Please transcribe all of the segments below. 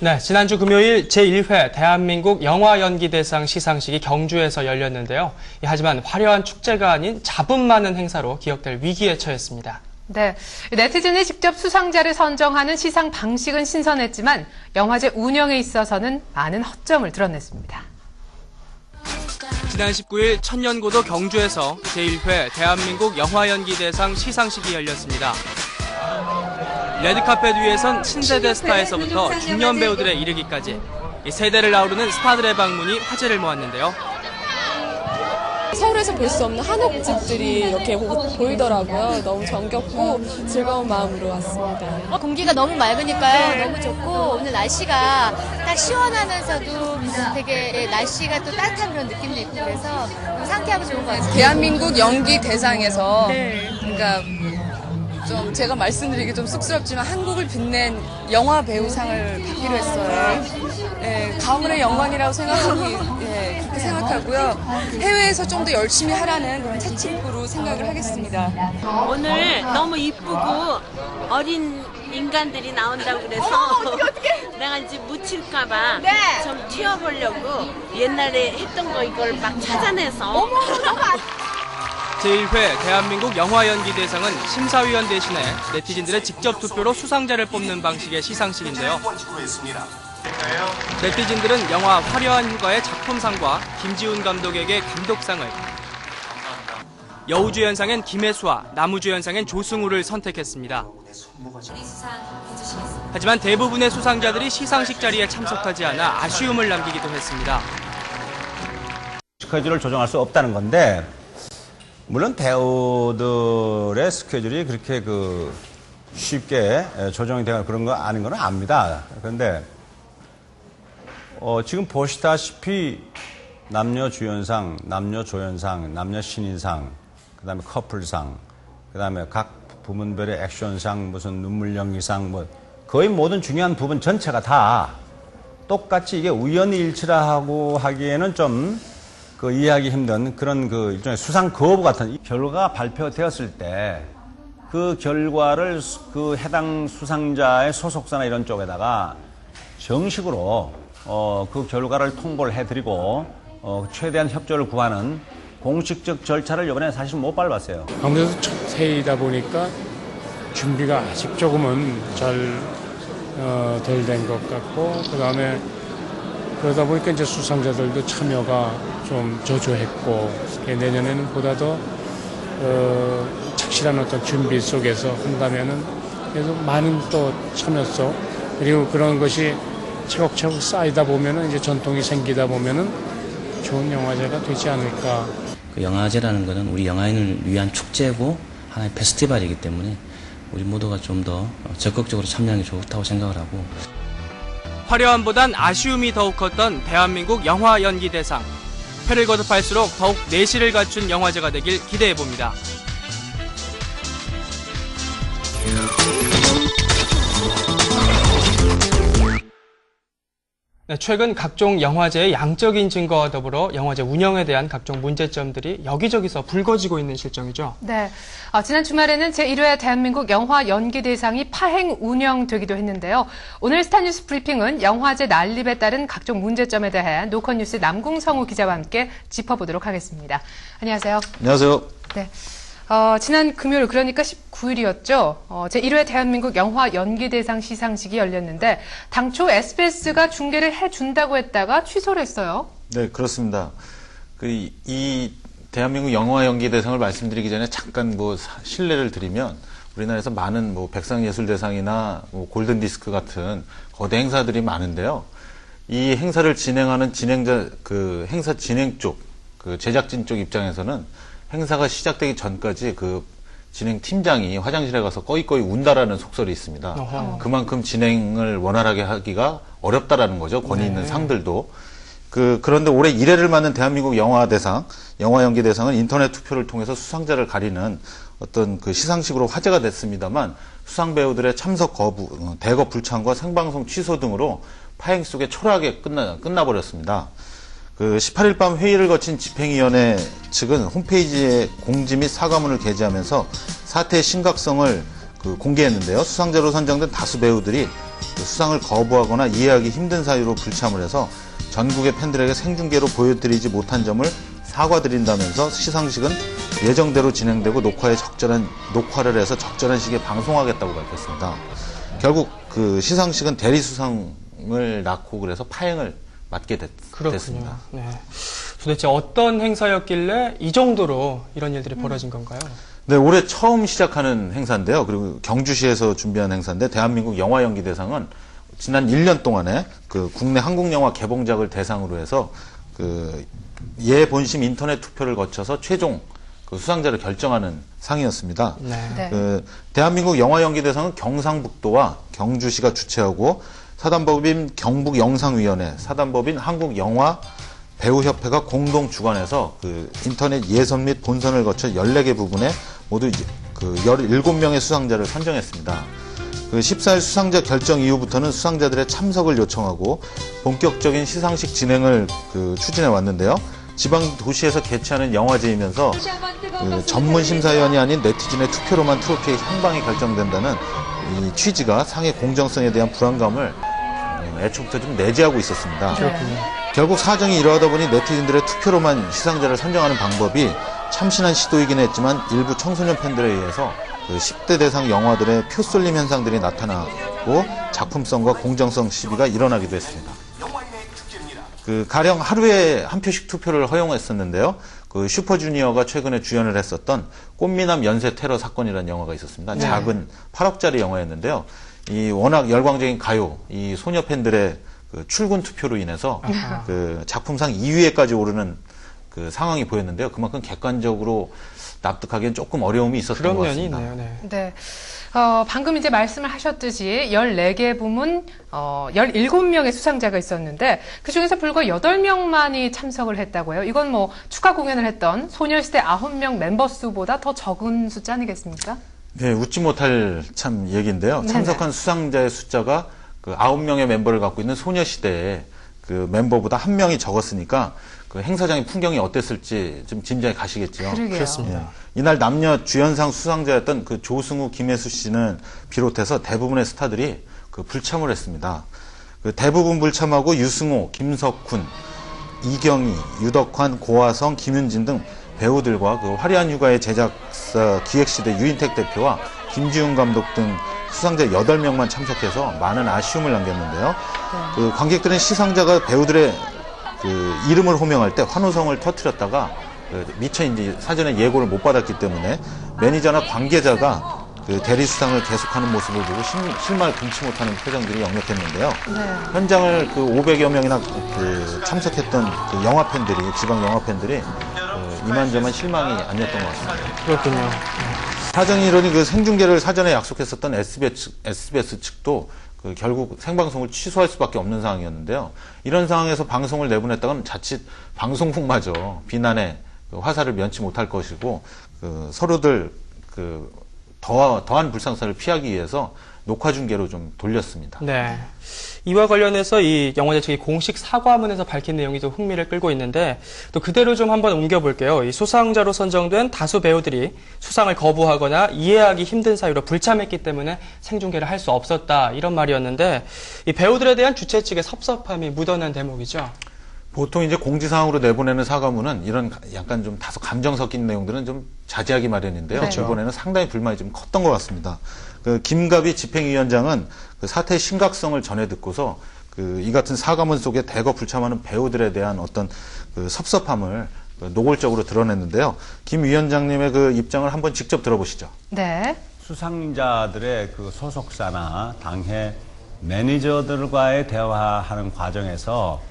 네, 지난주 금요일 제1회 대한민국 영화연기대상 시상식이 경주에서 열렸는데요. 하지만 화려한 축제가 아닌 잡음 많은 행사로 기억될 위기에 처했습니다. 네, 네티즌이 직접 수상자를 선정하는 시상 방식은 신선했지만 영화제 운영에 있어서는 많은 허점을 드러냈습니다. 지난 19일 천년고도 경주에서 제1회 대한민국 영화연기대상 시상식이 열렸습니다. 레드카펫 위에선 신세대 스타에서부터 중년 배우들에 이르기까지 이 세대를 아우르는 스타들의 방문이 화제를 모았는데요. 서울에서 볼 수 없는 한옥집들이 이렇게 보이더라고요. 너무 정겹고 즐거운 마음으로 왔습니다. 공기가 너무 맑으니까요. 너무 좋고 오늘 날씨가 딱 시원하면서도 되게 날씨가 또 따뜻한 그런 느낌도 있고 그래서 너무 상쾌하고 좋은 것 같아요. 대한민국 연기 대상에서 그러니까 좀 제가 말씀드리기 좀 쑥스럽지만 한국을 빛낸 영화 배우상을 받기로 했어요. 예, 가문의 영광이라고 그렇게 생각하고요. 해외에서 좀 더 열심히 하라는 그런 채찍으로 생각을 하겠습니다. 오늘 너무 이쁘고 어린 인간들이 나온다고 그래서 내가 이제 묻힐까봐 좀 튀어보려고 옛날에 했던 거 이걸 막 찾아내서 제1회 대한민국 영화연기대상은 심사위원 대신에 네티즌들의 직접 투표로 수상자를 뽑는 방식의 시상식인데요. 네티즌들은 영화 화려한 휴가의 작품상과 김지훈 감독에게 감독상을, 여우주연상엔 김혜수와 나무주연상엔 조승우를 선택했습니다. 하지만 대부분의 수상자들이 시상식 자리에 참석하지 않아 아쉬움을 남기기도 했습니다. 스케줄을 조정할 수 없다는 건데 물론 배우들의 스케줄이 그렇게 쉽게 조정이 되거나 그런 거 아닌 건 압니다. 그런데 지금 보시다시피 남녀 주연상, 남녀 조연상, 남녀 신인상, 그다음에 커플상, 그다음에 각 부문별의 액션상, 무슨 눈물 연기상, 거의 모든 중요한 부분 전체가 다 똑같이 이게 우연히 일치라고 하기에는 좀 이해하기 힘든 그런 일종의 수상 거부 같은 결과가 발표되었을 때 그 결과를 해당 수상자의 소속사나 이런 쪽에다가 정식으로 그 결과를 통보를 해드리고 최대한 협조를 구하는 공식적 절차를 이번에 사실 못 밟았어요. 아무래도 첫 회의다 보니까 준비가 아직 조금은 잘 덜 된 것 같고 그다음에 그러다 보니까 이제 수상자들도 참여가 좀 저조했고 내년에는 보다 더 착실한 어떤 준비 속에서 한다면은 그래서 많은 또 참여성 그리고 그런 것이 차곡차곡 쌓이다 보면은 이제 전통이 생기다 보면은 좋은 영화제가 되지 않을까. 그 영화제라는 것은 우리 영화인을 위한 축제고 하나의 페스티벌이기 때문에 우리 모두가 좀 더 적극적으로 참여하는 게 좋다고 생각을 하고. 화려함보단 아쉬움이 더욱 컸던 대한민국 영화연기대상. 회를 거듭할수록 더욱 내실을 갖춘 영화제가 되길 기대해봅니다. 네, 최근 각종 영화제의 양적인 증거와 더불어 영화제 운영에 대한 각종 문제점들이 여기저기서 불거지고 있는 실정이죠. 네, 지난 주말에는 제1회 대한민국 영화연기대상이 파행 운영되기도 했는데요. 오늘 스타뉴스 브리핑은 영화제 난립에 따른 각종 문제점에 대해 노컷뉴스 남궁성우 기자와 함께 짚어보도록 하겠습니다. 안녕하세요. 안녕하세요. 네. 지난 금요일 그러니까 19일이었죠. 제1회 대한민국 영화연기대상 시상식이 열렸는데 당초 SBS가 중계를 해준다고 했다가 취소를 했어요. 네, 그렇습니다. 이 대한민국 영화연기대상을 말씀드리기 전에 잠깐 실례를 드리면 우리나라에서 많은 백상예술대상이나 골든디스크 같은 거대 행사들이 많은데요. 이 행사를 진행하는 진행자, 행사 진행 쪽, 제작진 쪽 입장에서는 행사가 시작되기 전까지 진행 팀장이 화장실에 가서 꺼이꺼이 운다라는 속설이 있습니다. 어허. 그만큼 진행을 원활하게 하기가 어렵다라는 거죠. 권위 있는 상들도. 그런데 올해 1회를 맞는 대한민국 영화연기대상은 인터넷 투표를 통해서 수상자를 가리는 어떤 시상식으로 화제가 됐습니다만 수상 배우들의 참석 거부, 대거 불참과 생방송 취소 등으로 파행 속에 초라하게 끝나버렸습니다. 18일 밤 회의를 거친 집행위원회 측은 홈페이지에 공지 및 사과문을 게재하면서 사태의 심각성을 공개했는데요. 수상자로 선정된 다수 배우들이 수상을 거부하거나 이해하기 힘든 사유로 불참을 해서 전국의 팬들에게 생중계로 보여드리지 못한 점을 사과드린다면서 시상식은 예정대로 진행되고 녹화를 해서 적절한 시기에 방송하겠다고 밝혔습니다. 결국 그 시상식은 대리 수상을 낳고 그래서 파행을 맞게 됐습니다. 네. 도대체 어떤 행사였길래 이 정도로 이런 일들이 벌어진 건가요? 네, 올해 처음 시작하는 행사인데요. 그리고 경주시에서 준비한 행사인데 대한민국 영화연기대상은 지난 1년 동안에 그 국내 한국 영화 개봉작을 대상으로 해서 그 예본심 인터넷 투표를 거쳐서 최종 그 수상자를 결정하는 상이었습니다. 네. 그 대한민국 영화연기대상은 경상북도와 경주시가 주최하고 사단법인 경북영상위원회, 사단법인 한국영화배우협회가 공동 주관해서 그 인터넷 예선 및 본선을 거쳐 14개 부분에 모두 그 17명의 수상자를 선정했습니다. 그 14일 수상자 결정 이후부터는 수상자들의 참석을 요청하고 본격적인 시상식 진행을 그 추진해 왔는데요. 지방 도시에서 개최하는 영화제이면서 그 전문 심사위원이 아닌 네티즌의 투표로만 트로피의 향방이 결정된다는 이 취지가 상의 공정성에 대한 불안감을 애초부터 좀 내재하고 있었습니다. 결국 사정이 이러하다 보니 네티즌들의 투표로만 시상자를 선정하는 방법이 참신한 시도이긴 했지만 일부 청소년 팬들에 의해서 그 10대 대상 영화들의 표쏠림 현상들이 나타나고 작품성과 공정성 시비가 일어나기도 했습니다. 그 가령 하루에 한 표씩 투표를 허용했었는데요. 그 슈퍼주니어가 최근에 주연을 했었던 꽃미남 연쇄 테러 사건이라는 영화가 있었습니다. 작은 8억짜리 영화였는데요. 이 워낙 열광적인 가요, 이 소녀 팬들의 그 출근 투표로 인해서 그 작품상 2위에까지 오르는 그 상황이 보였는데요. 그만큼 객관적으로 납득하기엔 조금 어려움이 있었던 것 같습니다. 그런 면이 있네요. 네. 방금 이제 말씀을 하셨듯이 14개 부문 17명의 수상자가 있었는데 그중에서 불과 8명만이 참석을 했다고요. 이건 뭐 축하 공연을 했던 소녀시대 9명 멤버 수보다 더 적은 숫자 아니겠습니까? 네, 웃지 못할 참 얘기인데요. 네네. 참석한 수상자의 숫자가 그 9명의 멤버를 갖고 있는 소녀시대의 그 멤버보다 1명이 적었으니까 그 행사장의 풍경이 어땠을지 좀 짐작이 가시겠죠. 그렇습니다. 예. 이날 남녀 주연상 수상자였던 그 조승우, 김혜수 씨는 비롯해서 대부분의 스타들이 그 불참을 했습니다. 그 대부분 불참하고 유승호, 김석훈, 이경희, 유덕환, 고화성, 김윤진 등 배우들과 그 화려한 휴가의 제작사 기획시대 유인택 대표와 김지훈 감독 등 수상자 8명만 참석해서 많은 아쉬움을 남겼는데요. 그 관객들은 시상자가 배우들의 그 이름을 호명할 때 환호성을 터뜨렸다가 그 미처 이제 사전에 예고를 못 받았기 때문에 매니저나 관계자가 그 대리 수상을 계속하는 모습을 보고 실망을 금치 못하는 표정들이 역력했는데요. 현장을 그 500여 명이나 그 참석했던 그 영화 팬들이, 지방 영화 팬들이 이만저만 실망이 아니었던 것 같습니다. 그렇군요. 사정이 이러니 그 생중계를 사전에 약속했었던 SBS 측도 그 결국 생방송을 취소할 수밖에 없는 상황이었는데요. 이런 상황에서 방송을 내보냈다가는 자칫 방송국마저 비난의 그 화살을 면치 못할 것이고 그 서로들 그 더한 불상사를 피하기 위해서 녹화 중계로 좀 돌렸습니다. 네. 이와 관련해서 이 영화제 측이 공식 사과문에서 밝힌 내용이 좀 흥미를 끌고 있는데 또 그대로 좀 한번 옮겨볼게요. 이 수상자로 선정된 다수 배우들이 수상을 거부하거나 이해하기 힘든 사유로 불참했기 때문에 생중계를 할 수 없었다 이런 말이었는데 이 배우들에 대한 주최 측의 섭섭함이 묻어난 대목이죠. 보통 이제 공지사항으로 내보내는 사과문은 이런 약간 좀 다소 감정 섞인 내용들은 좀 자제하기 마련인데요. 그렇죠. 이번에는 상당히 불만이 좀 컸던 것 같습니다. 그 김갑이 집행위원장은 그 사태의 심각성을 전해 듣고서 그 이 같은 사과문 속에 대거 불참하는 배우들에 대한 어떤 그 섭섭함을 노골적으로 드러냈는데요. 김 위원장님의 그 입장을 한번 직접 들어보시죠. 네. 수상자들의 그 소속사나 당해 매니저들과의 대화하는 과정에서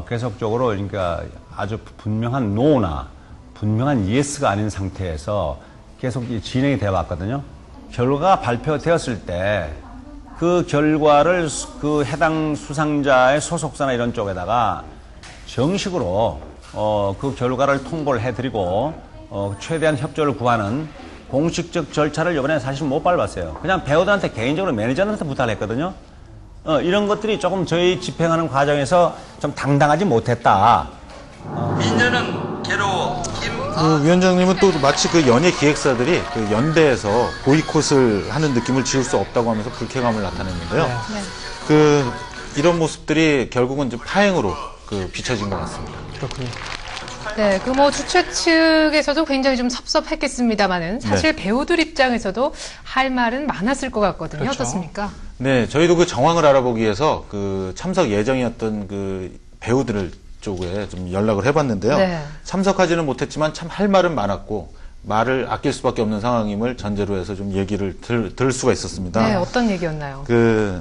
계속적으로 그러니까 아주 분명한 노나 분명한 예스가 아닌 상태에서 계속 진행이 되어 왔거든요. 결과가 발표되었을 때 그 결과를 그 해당 수상자의 소속사나 이런 쪽에다가 정식으로 그 결과를 통보를 해드리고 최대한 협조를 구하는 공식적 절차를 이번에 사실 못 밟았어요. 그냥 배우들한테 개인적으로 매니저한테 부탁을 했거든요. 이런 것들이 조금 저희 집행하는 과정에서 좀 당당하지 못했다. 민주는 괴로워 김 위원장님은 또 마치 그 연예 기획사들이 그 연대에서 보이콧을 하는 느낌을 지울 수 없다고 하면서 불쾌감을 나타냈는데요. 이런 모습들이 결국은 좀 파행으로 비춰진 것 같습니다. 그렇군요. 네, 주최 측에서도 굉장히 좀 섭섭했겠습니다만은 사실 배우들 입장에서도 할 말은 많았을 것 같거든요. 그렇죠. 어떻습니까? 네, 저희도 그 정황을 알아보기 위해서 그 참석 예정이었던 그 배우들 쪽에 좀 연락을 해봤는데요. 네. 참석하지는 못했지만 참 할 말은 많았고 말을 아낄 수밖에 없는 상황임을 전제로 해서 좀 얘기를 들을 수가 있었습니다. 네, 어떤 얘기였나요? 그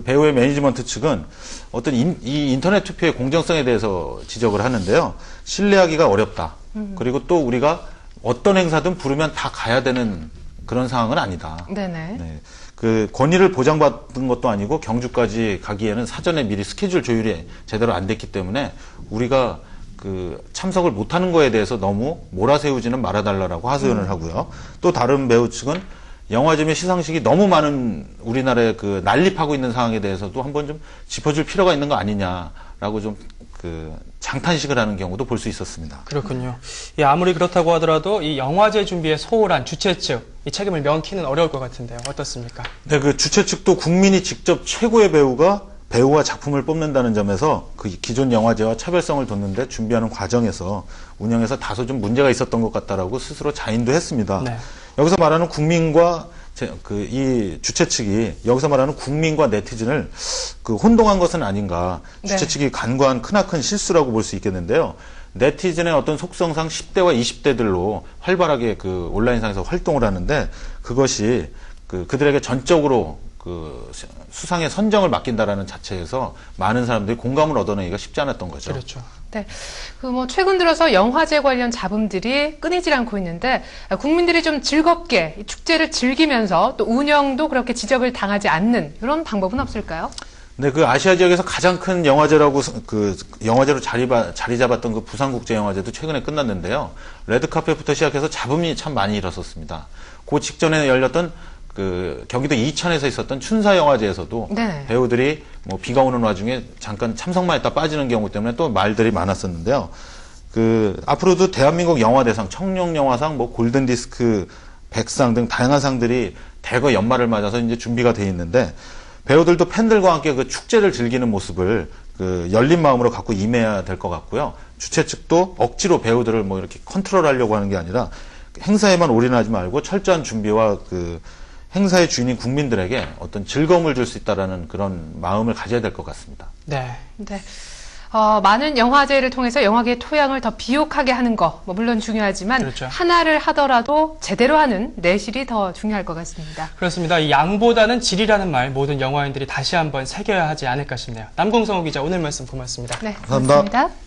배우의 매니지먼트 측은 어떤 이 인터넷 투표의 공정성에 대해서 지적을 하는데요. 신뢰하기가 어렵다. 그리고 또 우리가 어떤 행사든 부르면 다 가야 되는 그런 상황은 아니다. 네네. 네. 그 권위를 보장받은 것도 아니고 경주까지 가기에는 사전에 미리 스케줄 조율이 제대로 안 됐기 때문에 우리가 그 참석을 못하는 거에 대해서 너무 몰아세우지는 말아달라고 하소연을 하고요. 또 다른 배우 측은 영화제의 시상식이 너무 많은 우리나라에 그 난립하고 있는 상황에 대해서도 한번 좀 짚어줄 필요가 있는 거 아니냐라고 좀 그 장탄식을 하는 경우도 볼 수 있었습니다. 그렇군요. 예, 아무리 그렇다고 하더라도 이 영화제 준비에 소홀한 주최 측, 이 책임을 명키는 어려울 것 같은데요. 어떻습니까? 네, 그 주최 측도 국민이 직접 최고의 배우와 작품을 뽑는다는 점에서 그 기존 영화제와 차별성을 뒀는데 준비하는 과정에서 운영에서 다소 좀 문제가 있었던 것 같다라고 스스로 자인도 했습니다. 네. 여기서 말하는 국민과 이 주최 측이 여기서 말하는 국민과 네티즌을 그 혼동한 것은 아닌가. 주최 측이 간과한 크나큰 실수라고 볼 수 있겠는데요. 네티즌의 어떤 속성상 10대와 20대들로 활발하게 그 온라인상에서 활동을 하는데 그것이 그들에게 전적으로 그 수상의 선정을 맡긴다라는 자체에서 많은 사람들이 공감을 얻어내기가 쉽지 않았던 거죠. 그렇죠. 네. 최근 들어서 영화제 관련 잡음들이 끊이질 않고 있는데 국민들이 좀 즐겁게 이 축제를 즐기면서 또 운영도 그렇게 지적을 당하지 않는 이런 방법은 없을까요? 네, 그 아시아 지역에서 가장 큰 영화제라고 영화제로 자리 잡았던 그 부산국제영화제도 최근에 끝났는데요. 레드카펫부터 시작해서 잡음이 참 많이 일었었습니다. 그 직전에 열렸던 그 경기도 이천에서 있었던 춘사영화제에서도 네. 배우들이 비가 오는 와중에 잠깐 참석만 했다 빠지는 경우 때문에 또 말들이 많았었는데요. 앞으로도 대한민국 영화대상, 청룡영화상, 골든디스크, 백상 등 다양한 상들이 대거 연말을 맞아서 이제 준비가 돼 있는데 배우들도 팬들과 함께 그 축제를 즐기는 모습을 열린 마음으로 갖고 임해야 될 것 같고요. 주최 측도 억지로 배우들을 이렇게 컨트롤하려고 하는 게 아니라 행사에만 올인하지 말고 철저한 준비와 행사의 주인인 국민들에게 어떤 즐거움을 줄 수 있다라는 그런 마음을 가져야 될 것 같습니다. 네. 네. 많은 영화제를 통해서 영화계의 토양을 더 비옥하게 하는 거, 물론 중요하지만 그렇죠. 하나를 하더라도 제대로 하는 내실이 더 중요할 것 같습니다. 그렇습니다. 이 양보다는 질이라는 말 모든 영화인들이 다시 한번 새겨야 하지 않을까 싶네요. 남궁성우 기자 오늘 말씀 고맙습니다. 네, 감사합니다. 고맙습니다.